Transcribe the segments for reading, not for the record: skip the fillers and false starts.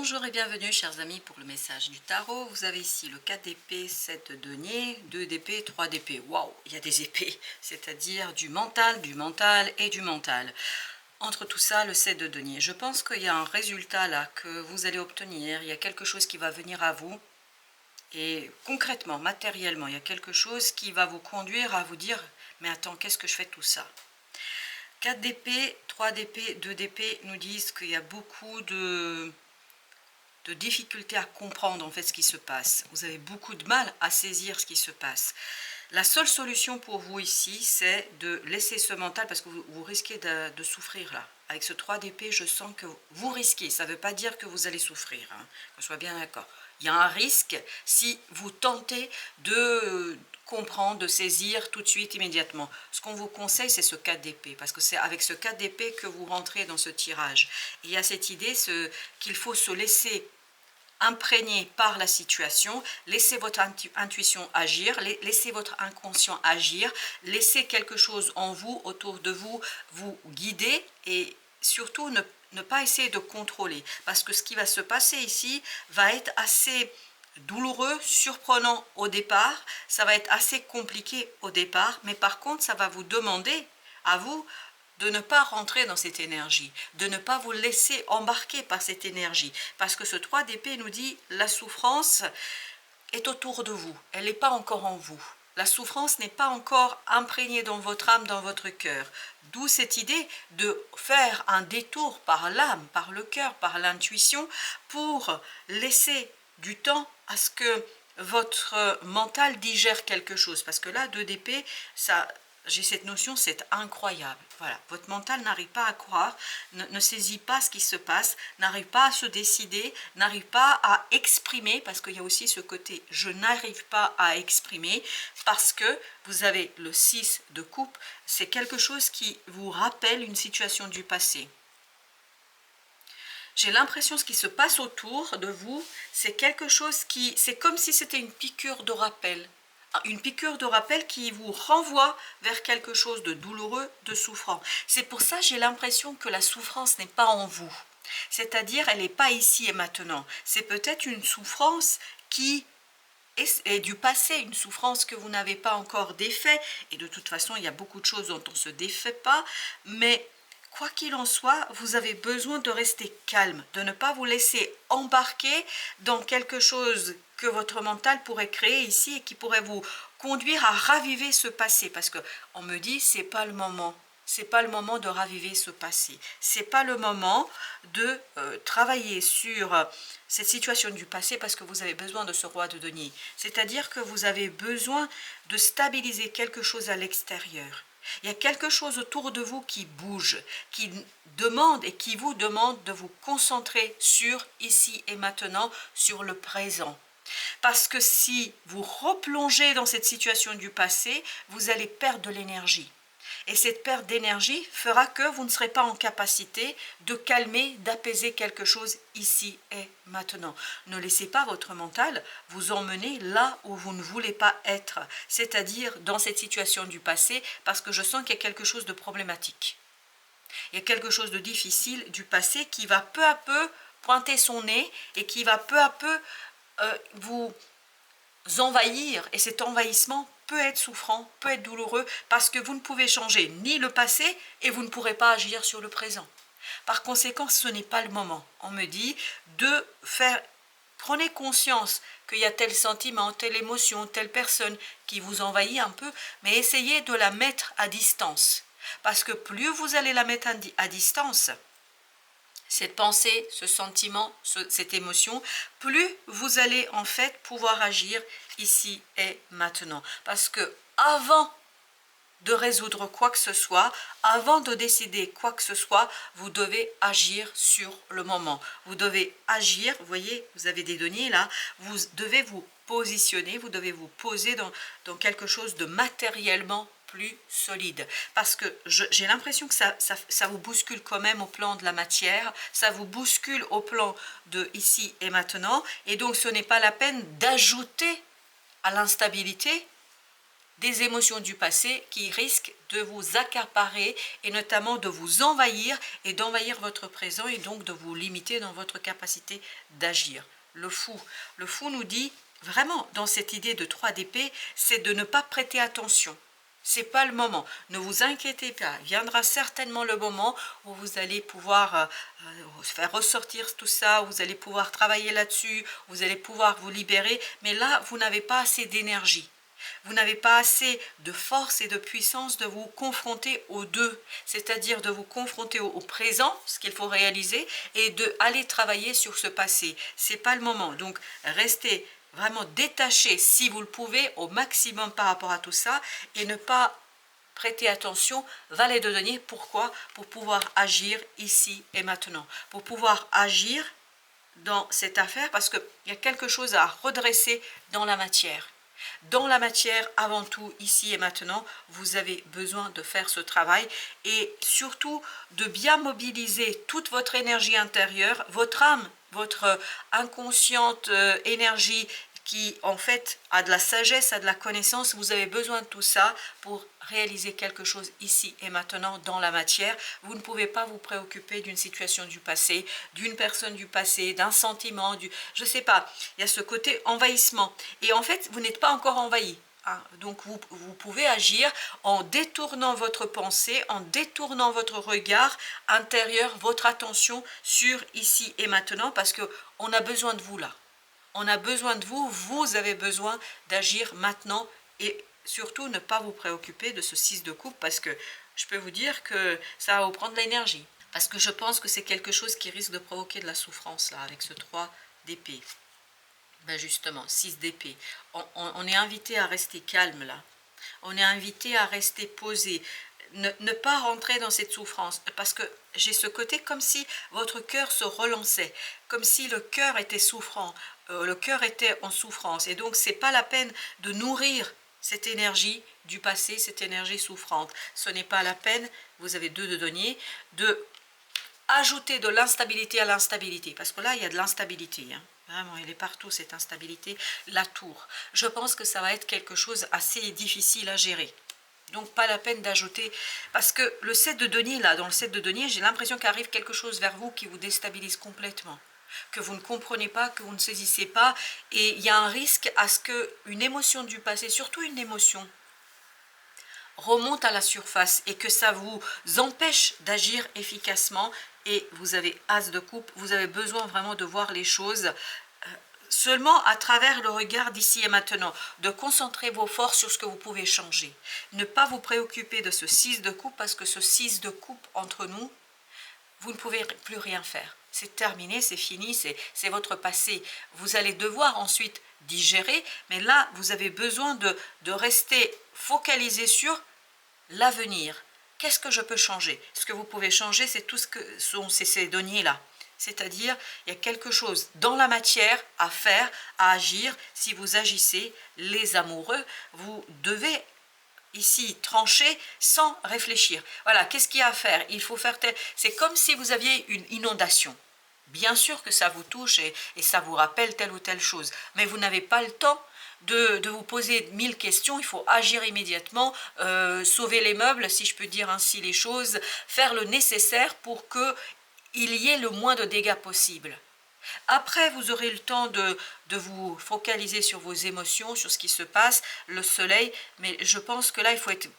Bonjour et bienvenue chers amis pour le message du tarot. Vous avez ici le 4 d'épée, 7 de denier, 2 d'épée, 3 d'épée. Waouh, il y a des épées, c'est-à-dire du mental et du mental. Entre tout ça, le 7 de denier. Je pense qu'il y a un résultat là que vous allez obtenir. Il y a quelque chose qui va venir à vous. Et concrètement, matériellement, il y a quelque chose qui va vous conduire à vous dire « Mais attends, qu'est-ce que je fais de tout ça ?» 4 d'épée, 3 d'épée, 2 d'épée nous disent qu'il y a beaucoup de difficultés à comprendre en fait ce qui se passe. Vous avez beaucoup de mal à saisir ce qui se passe. La seule solution pour vous ici, c'est de laisser ce mental, parce que vous risquez de souffrir là. Avec ce 3 d'épée, je sens que vous risquez. Ça ne veut pas dire que vous allez souffrir, hein, qu'on soit bien d'accord. Il y a un risque si vous tentez de comprendre, de saisir tout de suite, immédiatement. Ce qu'on vous conseille, c'est ce 4 d'épée, parce que c'est avec ce 4 d'épée que vous rentrez dans ce tirage. Et il y a cette idée qu'il faut se laisser imprégné par la situation, laissez votre intuition agir, laissez votre inconscient agir, laissez quelque chose en vous, autour de vous, vous guider et surtout ne pas essayer de contrôler, parce que ce qui va se passer ici va être assez douloureux, surprenant au départ, ça va être assez compliqué au départ, mais par contre ça va vous demander à vous de ne pas rentrer dans cette énergie, de ne pas vous laisser embarquer par cette énergie. Parce que ce 3 d'épée nous dit, la souffrance est autour de vous, elle n'est pas encore en vous. La souffrance n'est pas encore imprégnée dans votre âme, dans votre cœur. D'où cette idée de faire un détour par l'âme, par le cœur, par l'intuition, pour laisser du temps à ce que votre mental digère quelque chose. Parce que là, 2 d'épée, ça... J'ai cette notion, c'est incroyable. Voilà, votre mental n'arrive pas à croire, ne saisit pas ce qui se passe, n'arrive pas à se décider, n'arrive pas à exprimer, parce qu'il y a aussi ce côté « je n'arrive pas à exprimer », parce que vous avez le 6 de coupe, c'est quelque chose qui vous rappelle une situation du passé. J'ai l'impression que ce qui se passe autour de vous, c'est quelque chose qui... C'est comme si c'était une piqûre de rappel. Une piqûre de rappel qui vous renvoie vers quelque chose de douloureux, de souffrant. C'est pour ça que j'ai l'impression que la souffrance n'est pas en vous. C'est-à-dire, elle n'est pas ici et maintenant. C'est peut-être une souffrance qui est du passé, une souffrance que vous n'avez pas encore défait. Et de toute façon, il y a beaucoup de choses dont on ne se défait pas. Mais quoi qu'il en soit, vous avez besoin de rester calme, de ne pas vous laisser embarquer dans quelque chose que votre mental pourrait créer ici et qui pourrait vous conduire à raviver ce passé. Parce qu'on me dit, c'est pas le moment. C'est pas le moment de raviver ce passé. C'est pas le moment de travailler sur cette situation du passé parce que vous avez besoin de ce roi de denier. C'est-à-dire que vous avez besoin de stabiliser quelque chose à l'extérieur. Il y a quelque chose autour de vous qui bouge, qui demande et qui vous demande de vous concentrer sur ici et maintenant, sur le présent. Parce que si vous replongez dans cette situation du passé, vous allez perdre de l'énergie. Et cette perte d'énergie fera que vous ne serez pas en capacité de calmer, d'apaiser quelque chose ici et maintenant. Ne laissez pas votre mental vous emmener là où vous ne voulez pas être, c'est-à-dire dans cette situation du passé, parce que je sens qu'il y a quelque chose de problématique. Il y a quelque chose de difficile du passé qui va peu à peu pointer son nez et qui va peu à peu vous envahir, et cet envahissement peut être souffrant, peut être douloureux, parce que vous ne pouvez changer ni le passé et vous ne pourrez pas agir sur le présent. Par conséquent, ce n'est pas le moment. On me dit de faire, prenez conscience qu'il y a tel sentiment, telle émotion, telle personne qui vous envahit un peu, mais essayez de la mettre à distance. Parce que plus vous allez la mettre à distance, cette pensée, ce sentiment, cette émotion, plus vous allez en fait pouvoir agir ici et maintenant. Parce que avant de résoudre quoi que ce soit, avant de décider quoi que ce soit, vous devez agir sur le moment. Vous devez agir, vous voyez, vous avez des deniers là, vous devez vous positionner, vous devez vous poser dans quelque chose de matériellement plus solide, parce que j'ai l'impression que ça vous bouscule quand même au plan de la matière, ça vous bouscule au plan de ici et maintenant, et donc ce n'est pas la peine d'ajouter à l'instabilité des émotions du passé qui risquent de vous accaparer et notamment de vous envahir et d'envahir votre présent et donc de vous limiter dans votre capacité d'agir. Le fou nous dit vraiment dans cette idée de 3 d'épée, c'est de ne pas prêter attention. C'est pas le moment. Ne vous inquiétez pas. Il viendra certainement le moment où vous allez pouvoir faire ressortir tout ça, où vous allez pouvoir travailler là-dessus, où vous allez pouvoir vous libérer. Mais là, vous n'avez pas assez d'énergie. Vous n'avez pas assez de force et de puissance de vous confronter aux deux, c'est-à-dire de vous confronter au présent, ce qu'il faut réaliser, et de aller travailler sur ce passé. C'est pas le moment. Donc, restez vraiment détaché, si vous le pouvez, au maximum par rapport à tout ça, et ne pas prêter attention. Valet de denier, pourquoi? Pour pouvoir agir ici et maintenant, pour pouvoir agir dans cette affaire, parce qu'il y a quelque chose à redresser dans la matière. Dans la matière, avant tout, ici et maintenant, vous avez besoin de faire ce travail et surtout de bien mobiliser toute votre énergie intérieure, votre âme, votre inconsciente énergie qui en fait a de la sagesse, a de la connaissance. Vous avez besoin de tout ça pour réaliser quelque chose ici et maintenant dans la matière. Vous ne pouvez pas vous préoccuper d'une situation du passé, d'une personne du passé, d'un sentiment, je ne sais pas. Il y a ce côté envahissement. Et en fait, vous n'êtes pas encore envahi. Donc vous pouvez agir en détournant votre pensée, en détournant votre regard intérieur, votre attention sur ici et maintenant, parce qu'on a besoin de vous là. On a besoin de vous, vous avez besoin d'agir maintenant et surtout ne pas vous préoccuper de ce 6 de coupe parce que je peux vous dire que ça va vous prendre de l'énergie. Parce que je pense que c'est quelque chose qui risque de provoquer de la souffrance là avec ce 3 d'épée. Ben justement, 6 d'épée. On est invité à rester calme là. On est invité à rester posé. Ne pas rentrer dans cette souffrance parce que j'ai ce côté comme si votre cœur se relançait, comme si le cœur était souffrant, le cœur était en souffrance et donc c'est pas la peine de nourrir cette énergie du passé, cette énergie souffrante. Ce n'est pas la peine, vous avez 2 de denier, de ajouter de l'instabilité à l'instabilité parce que là il y a de l'instabilité, hein. Vraiment, elle est partout cette instabilité. La tour, je pense que ça va être quelque chose assez difficile à gérer. Donc pas la peine d'ajouter, parce que le 7 de denier, là, dans le 7 de denier, j'ai l'impression qu'arrive quelque chose vers vous qui vous déstabilise complètement, que vous ne comprenez pas, que vous ne saisissez pas, et il y a un risque à ce qu'une émotion du passé, surtout une émotion, remonte à la surface et que ça vous empêche d'agir efficacement. Et vous avez As de coupe, vous avez besoin vraiment de voir les choses seulement à travers le regard d'ici et maintenant, de concentrer vos forces sur ce que vous pouvez changer. Ne pas vous préoccuper de ce 6 de coupe parce que ce 6 de coupe entre nous, vous ne pouvez plus rien faire. C'est terminé, c'est fini, c'est votre passé. Vous allez devoir ensuite digérer, mais là, vous avez besoin de rester focalisé sur l'avenir. Qu'est-ce que je peux changer? Ce que vous pouvez changer, c'est tout ce que sont ces deniers-là. C'est-à-dire, il y a quelque chose dans la matière à faire, à agir. Si vous agissez, les amoureux, vous devez ici trancher sans réfléchir. Voilà, qu'est-ce qu'il y a à faire? Il faut faire tel... C'est comme si vous aviez une inondation. Bien sûr que ça vous touche et ça vous rappelle telle ou telle chose, mais vous n'avez pas le temps de vous poser 1000 questions. Il faut agir immédiatement, sauver les meubles, si je peux dire ainsi les choses, faire le nécessaire pour qu'il y ait le moins de dégâts possible. Après, vous aurez le temps de vous focaliser sur vos émotions, sur ce qui se passe, le soleil, mais je pense que là, il faut être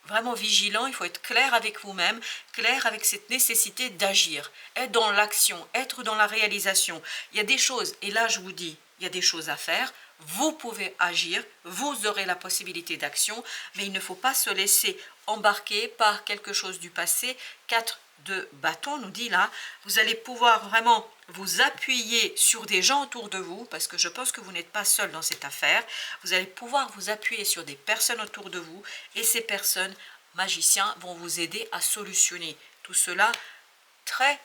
vraiment vigilant, il faut être clair avec vous-même, clair avec cette nécessité d'agir, être dans l'action, être dans la réalisation. Il y a des choses, et là je vous dis, il y a des choses à faire, vous pouvez agir, vous aurez la possibilité d'action, mais il ne faut pas se laisser embarquer par quelque chose du passé. 4 de bâton nous dit là, vous allez pouvoir vraiment vous appuyer sur des gens autour de vous, parce que je pense que vous n'êtes pas seul dans cette affaire. Vous allez pouvoir vous appuyer sur des personnes autour de vous, et ces personnes, magiciens, vont vous aider à solutionner tout cela très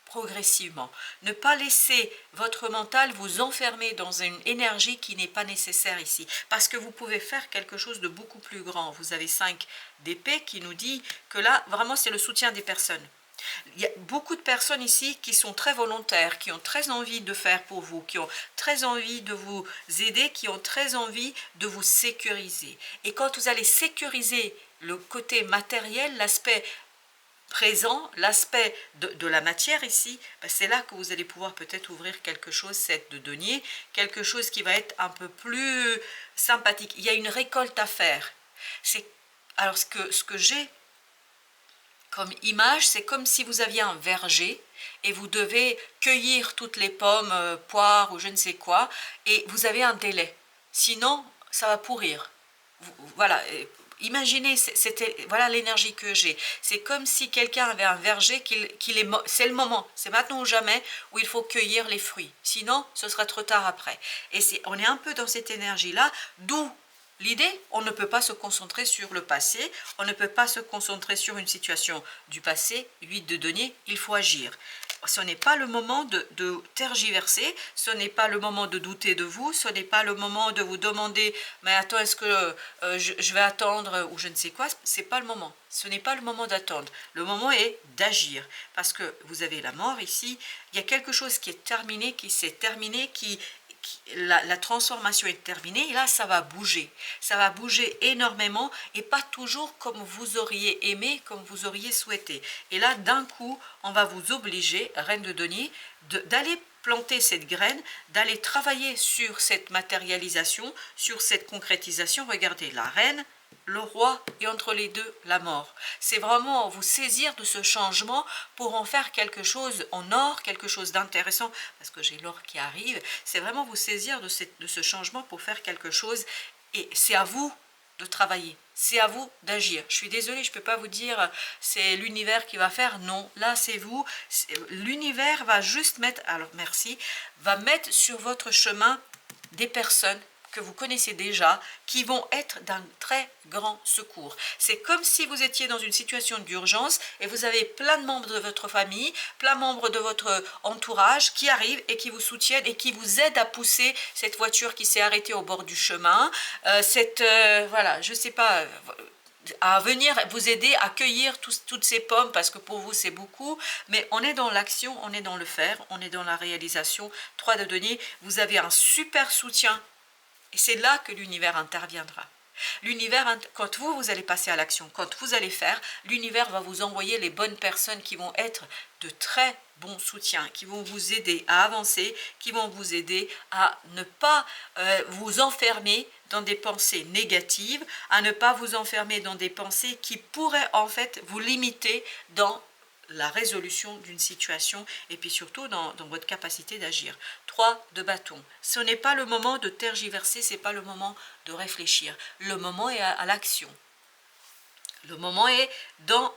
progressivement. Ne pas laisser votre mental vous enfermer dans une énergie qui n'est pas nécessaire ici, parce que vous pouvez faire quelque chose de beaucoup plus grand. Vous avez 5 d'épée qui nous dit que là, vraiment, c'est le soutien des personnes. Il y a beaucoup de personnes ici qui sont très volontaires, qui ont très envie de faire pour vous, qui ont très envie de vous aider, qui ont très envie de vous sécuriser. Et quand vous allez sécuriser le côté matériel, l'aspect présent, l'aspect de la matière ici, ben c'est là que vous allez pouvoir peut-être ouvrir quelque chose, 7 de denier, quelque chose qui va être un peu plus sympathique. Il y a une récolte à faire. Alors ce que j'ai comme image, c'est comme si vous aviez un verger et vous devez cueillir toutes les pommes, poires ou je ne sais quoi, et vous avez un délai. Sinon, ça va pourrir. Voilà, imaginez, voilà l'énergie que j'ai. C'est comme si quelqu'un avait un verger, c'est le moment, c'est maintenant ou jamais où il faut cueillir les fruits. Sinon, ce sera trop tard après. Et on est un peu dans cette énergie-là, d'où l'idée, on ne peut pas se concentrer sur le passé, on ne peut pas se concentrer sur une situation du passé, 8 de denier, il faut agir. Ce n'est pas le moment de tergiverser, ce n'est pas le moment de douter de vous, ce n'est pas le moment de vous demander « mais attends, est-ce que je vais attendre » ou je ne sais quoi, ce n'est pas le moment. Ce n'est pas le moment d'attendre. Le moment est d'agir, parce que vous avez la mort ici, il y a quelque chose qui est terminé, qui s'est terminé, la transformation est terminée et là ça va bouger énormément et pas toujours comme vous auriez aimé, comme vous auriez souhaité. Et là d'un coup on va vous obliger, reine de denier, d'aller planter cette graine, d'aller travailler sur cette matérialisation, sur cette concrétisation. Regardez, la reine, le roi et entre les deux la mort. C'est vraiment vous saisir de ce changement pour en faire quelque chose en or, quelque chose d'intéressant, parce que j'ai l'or qui arrive. C'est vraiment vous saisir de ce changement pour faire quelque chose, et c'est à vous de travailler, c'est à vous d'agir. Je suis désolée, je ne peux pas vous dire c'est l'univers qui va faire, non, là c'est vous. L'univers va juste mettre, alors merci, va mettre sur votre chemin des personnes que vous connaissez déjà, qui vont être d'un très grand secours. C'est comme si vous étiez dans une situation d'urgence et vous avez plein de membres de votre famille, plein de membres de votre entourage qui arrivent et qui vous soutiennent et qui vous aident à pousser cette voiture qui s'est arrêtée au bord du chemin, voilà, je sais pas, à venir vous aider à cueillir toutes ces pommes, parce que pour vous c'est beaucoup, mais on est dans l'action, on est dans le faire, on est dans la réalisation. 3 de denier, vous avez un super soutien. Et c'est là que l'univers interviendra. L'univers, quand vous allez passer à l'action, quand vous allez faire, l'univers va vous envoyer les bonnes personnes qui vont être de très bons soutiens, qui vont vous aider à avancer, qui vont vous aider à ne pas vous enfermer dans des pensées négatives, à ne pas vous enfermer dans des pensées qui pourraient en fait vous limiter dans la résolution d'une situation et puis surtout dans votre capacité d'agir. 3 de bâton. Ce n'est pas le moment de tergiverser, ce n'est pas le moment de réfléchir. Le moment est à l'action. Le moment est dans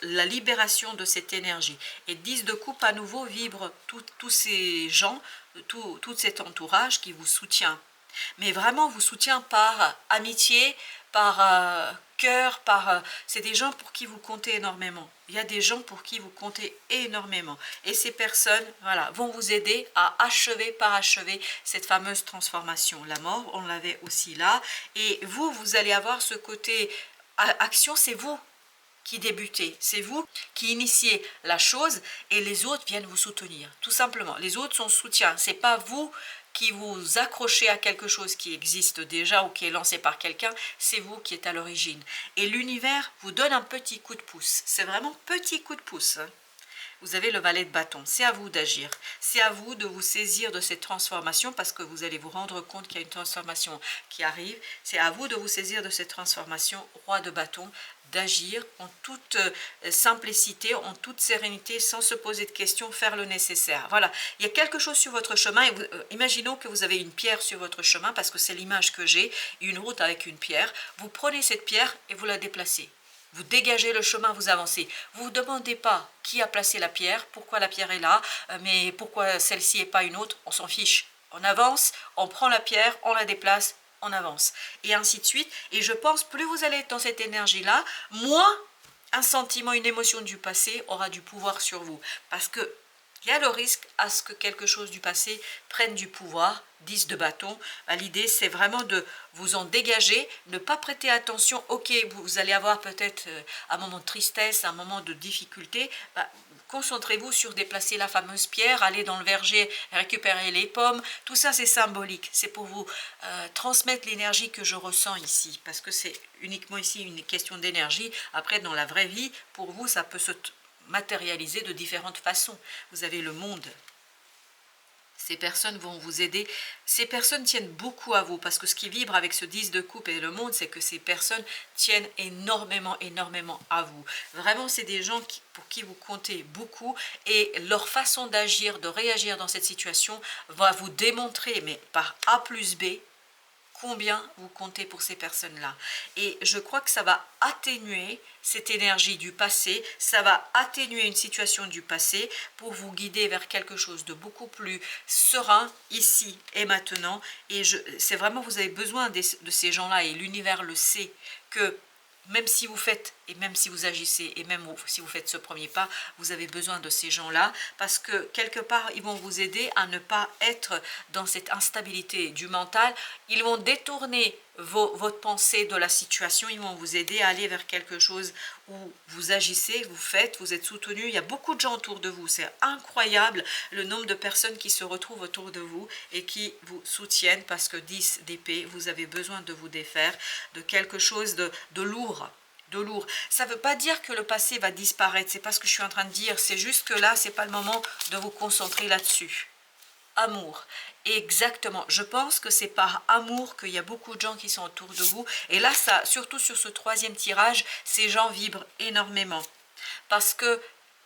la libération de cette énergie. Et 10 de coupe à nouveau vibre tous ces gens, tout cet entourage qui vous soutient. Mais vraiment vous soutient par amitié, par cœur, c'est des gens pour qui vous comptez énormément. Il y a des gens pour qui vous comptez énormément. Et ces personnes, voilà, vont vous aider à parachever cette fameuse transformation. La mort, on l'avait aussi là. Et vous allez avoir ce côté action, c'est vous qui débutez, c'est vous qui initiez la chose et les autres viennent vous soutenir, tout simplement. Les autres sont soutien, c'est pas vous qui vous accrochez à quelque chose qui existe déjà ou qui est lancé par quelqu'un, c'est vous qui êtes à l'origine. Et l'univers vous donne un petit coup de pouce, c'est vraiment petit coup de pouce, hein. Vous avez le valet de bâton, c'est à vous d'agir, c'est à vous de vous saisir de cette transformation parce que vous allez vous rendre compte qu'il y a une transformation qui arrive, c'est à vous de vous saisir de cette transformation, roi de bâton, d'agir en toute simplicité, en toute sérénité, sans se poser de questions, faire le nécessaire. Voilà, il y a quelque chose sur votre chemin, et imaginons que vous avez une pierre sur votre chemin, parce que c'est l'image que j'ai, une route avec une pierre, vous prenez cette pierre et vous la déplacez. Vous dégagez le chemin, vous avancez. Vous ne vous demandez pas qui a placé la pierre, pourquoi la pierre est là, mais pourquoi celle-ci et pas une autre, on s'en fiche. On avance, on prend la pierre, on la déplace, on avance. Et ainsi de suite. Et je pense, plus vous allez être dans cette énergie-là, moins un sentiment, une émotion du passé aura du pouvoir sur vous. Parce que il il y a le risque à ce que quelque chose du passé prenne du pouvoir. 10 de bâton, l'idée c'est vraiment de vous en dégager, ne pas prêter attention. Ok, vous allez avoir peut-être un moment de tristesse, un moment de difficulté, concentrez-vous sur déplacer la fameuse pierre, aller dans le verger, récupérer les pommes. Tout ça c'est symbolique, c'est pour vous transmettre l'énergie que je ressens ici, parce que c'est uniquement ici une question d'énergie. Après, dans la vraie vie, pour vous, ça peut se matérialiser de différentes façons. Vous avez le monde. Ces personnes vont vous aider. Ces personnes tiennent beaucoup à vous, parce que ce qui vibre avec ce 10 de coupe et le monde, c'est que ces personnes tiennent énormément, énormément à vous. Vraiment, c'est des gens pour qui vous comptez beaucoup, et leur façon d'agir, de réagir dans cette situation va vous démontrer, mais par A plus B, combien vous comptez pour ces personnes-là. Et je crois que ça va atténuer cette énergie du passé, ça va atténuer une situation du passé pour vous guider vers quelque chose de beaucoup plus serein, ici et maintenant. Et c'est vraiment, vous avez besoin de ces gens-là, et l'univers le sait, que même si vous faites, et même si vous agissez, et même si vous faites ce premier pas, vous avez besoin de ces gens-là, parce que quelque part, ils vont vous aider à ne pas être dans cette instabilité du mental. Ils vont détourner votre pensée de la situation, ils vont vous aider à aller vers quelque chose où vous agissez, vous faites, vous êtes soutenu. Il y a beaucoup de gens autour de vous, c'est incroyable le nombre de personnes qui se retrouvent autour de vous et qui vous soutiennent, parce que 10 d'épée, vous avez besoin de vous défaire de quelque chose de lourd. Ça ne veut pas dire que le passé va disparaître, c'est pas ce que je suis en train de dire, c'est juste que là, c'est pas le moment de vous concentrer là-dessus. Amour, exactement, je pense que c'est par amour qu'il y a beaucoup de gens qui sont autour de vous, et là, ça, surtout sur ce troisième tirage, ces gens vibrent énormément, parce que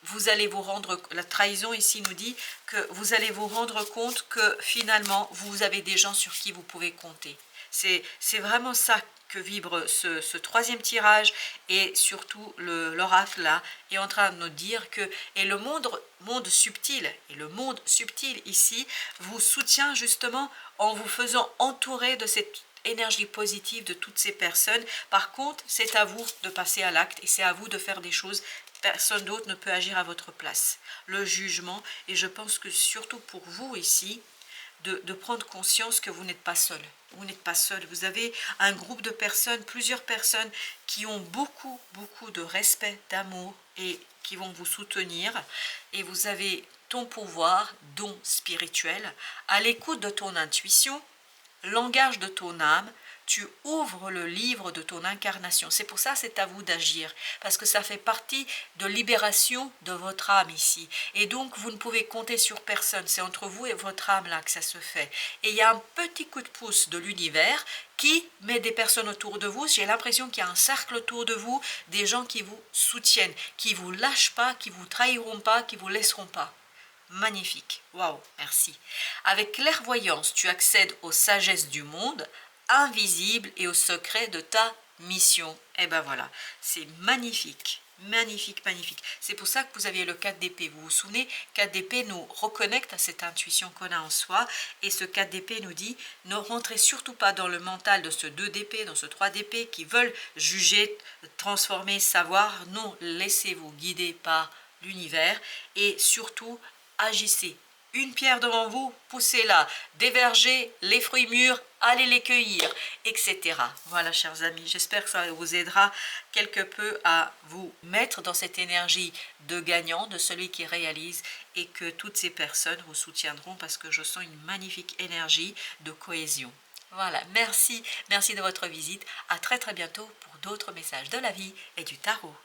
vous allez vous rendre, la trahison ici nous dit que vous allez vous rendre compte que finalement, vous avez des gens sur qui vous pouvez compter. C'est vraiment ça que vibre ce troisième tirage, et surtout l'oracle là est en train de nous dire que, et le monde subtil, et le monde subtil ici vous soutient justement en vous faisant entourer de cette énergie positive de toutes ces personnes. Par contre, c'est à vous de passer à l'acte, et c'est à vous de faire des choses. Personne d'autre ne peut agir à votre place. Le jugement, et je pense que surtout pour vous ici, de prendre conscience que vous n'êtes pas seul. Vous n'êtes pas seul. Vous avez un groupe de personnes, plusieurs personnes qui ont beaucoup, beaucoup de respect, d'amour, et qui vont vous soutenir. Et vous avez ton pouvoir, don spirituel, à l'écoute de ton intuition, langage de ton âme. Tu ouvres le livre de ton incarnation. C'est pour ça, c'est à vous d'agir, parce que ça fait partie de libération de votre âme ici. Et donc, vous ne pouvez compter sur personne. C'est entre vous et votre âme là que ça se fait. Et il y a un petit coup de pouce de l'univers qui met des personnes autour de vous. J'ai l'impression qu'il y a un cercle autour de vous, des gens qui vous soutiennent, qui ne vous lâchent pas, qui ne vous trahiront pas, qui ne vous laisseront pas. Magnifique, waouh, merci. Avec clairvoyance, tu accèdes aux sagesses du monde invisible et aux secrets de ta mission. Et ben voilà, c'est magnifique, magnifique, magnifique. C'est pour ça que vous aviez le 4 d'épée. Vous vous souvenez, 4 d'épée nous reconnecte à cette intuition qu'on a en soi, et ce 4 d'épée nous dit, ne rentrez surtout pas dans le mental de ce 2 d'épée, dans ce 3 d'épée qui veulent juger, transformer, savoir. Non, laissez-vous guider par l'univers, et surtout, agissez. Une pierre devant vous, poussez-la, dévergez les fruits mûrs, allez les cueillir, etc. Voilà, chers amis, j'espère que ça vous aidera quelque peu à vous mettre dans cette énergie de gagnant, de celui qui réalise, et que toutes ces personnes vous soutiendront, parce que je sens une magnifique énergie de cohésion. Voilà, merci de votre visite. À très très bientôt pour d'autres messages de la vie et du tarot.